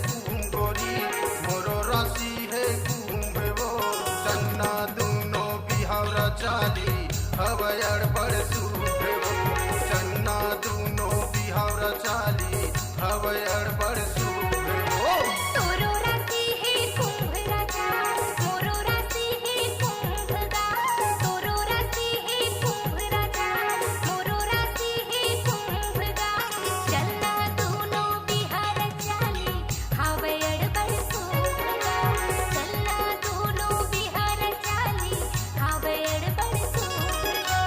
कुम गोरी मोरो राशि है कुंभ वो चन्ना दूनो बिहावरा चाली हवयड़ बड़ शुभ वो चन्ना दूनो बिहावरा चाली हवयड़ बड़ शुभ वो तोरो राशि है कुंभ राजा मोरो राशि है कुंभ गा तोरो राशि है कुंभ राजा मोरो राशि है कुंभ गा चन्ना दूनो बिहार चाली हवयड़ बड़ शुभ गा चन्ना दूनो बिहार चाली हवयड़ बड़ शुभ गा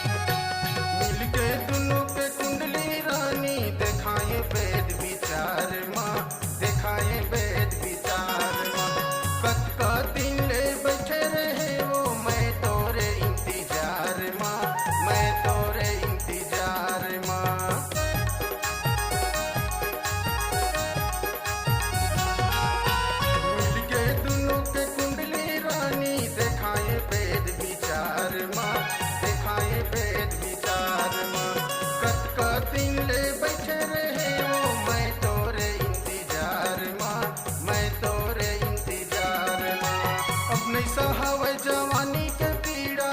मिलके दुनों के कुंडली रानी देखाए वेद विचार माँ देखाए वेद विचार माँ कत का दिन ले बैठे रहे वो मैं तोरे इंतजार माँ मैं तोरे इंतजार माँ मिलके दुनों के कुंडली रानी देखाए वेद विचार माँ देखाए वेद विचार माँ कत का दिन ले बैठे रहे वो मैं तोरे इंतजार माँ मैं तोरे इंतजार माँ अपने सहावे जवानी के पीड़ा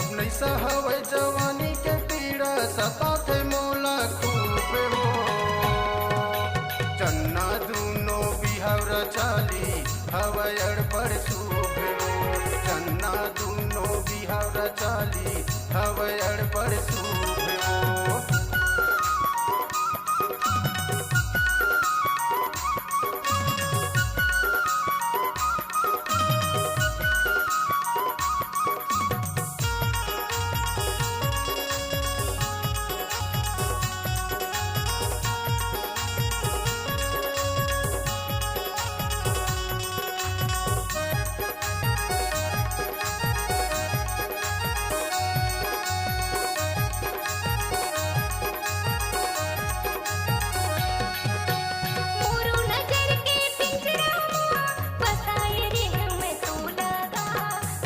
अपने सहावे जवानी के पीड़ा सताते मोला खूब हो चन्ना दूनो बिहावरा चाली हवयड़ बड़ शुभ हो चन्ना दूनो बिहावरा चाली हवयड़ बड़ शुभ हो मोरू नजर के पिंजरा बसाए रे मैं तो लगा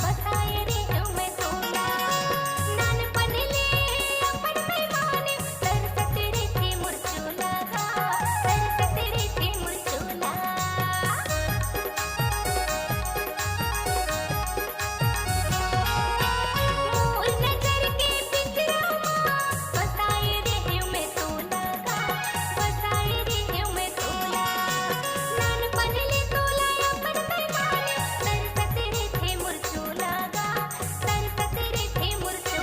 बसाए रे मैं तो नान पनले अपन पैमाने सरसत रे थे मुरचू लगा सरसत रे थे मुरचू मोर नजर के पिंजरा बसाए रे मैं तो लगा बसाए रे मैं तो नान पनले तोला अपन पैमाने सरसत रे थे मुरचू लगा सरसत रे थे मुरचू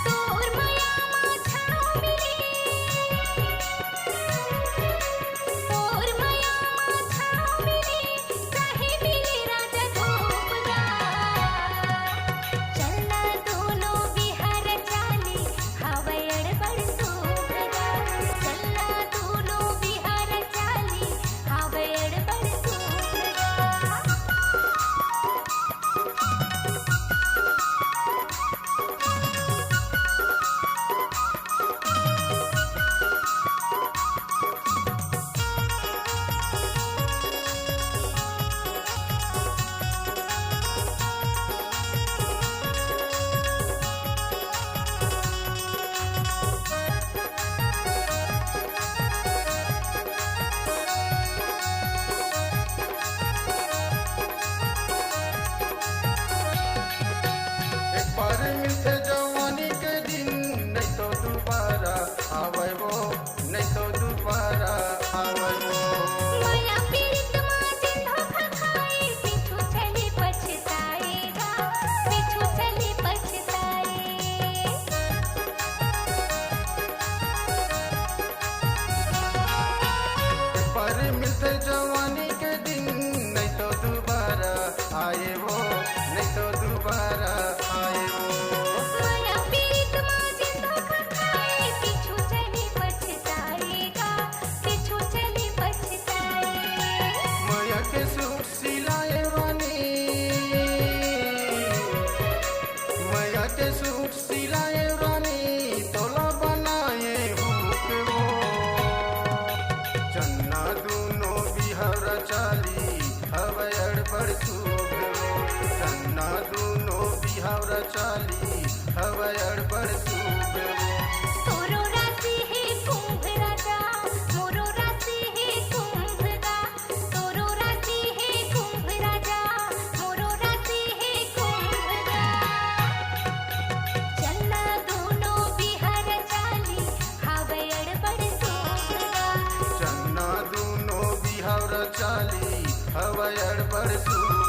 तोर माया छाओ मिली तोर माया छाओ मिली चाहे मिली राजा धूपगा चलना दोनों बिहार चाली हवयड़ बड़ शुभगा चलना दोनों बिहार चाली हवयड़ बड़ शुभगा एक बार मिलते जवानी के दिन नहीं तो दोबारा आवे वो नहीं तो दोबारा आवे वो माया पीड़ित माँ जिन धोखा खाए पीछू चली पछताएगा पीछू चली पछताए एक बार मिलते जवानी के दिन नहीं तो दोबारा आए वो नहीं तो दोबारा आए वो माया पीड़ित माँ जिन धोखा बिहावरा चाली हवय अड़बड़ सूप वो तोरो राशि है कुंभ राजा मोरो राशि है कुंभ गा तोरो राशि है कुंभ राजा मोरो राशि है कुंभ गा चलना दोनों बिहार चाली हवे अड़बड़ सूप गा चन्ना दूनो बिहावरा चाली हवय अड़बड़ सूप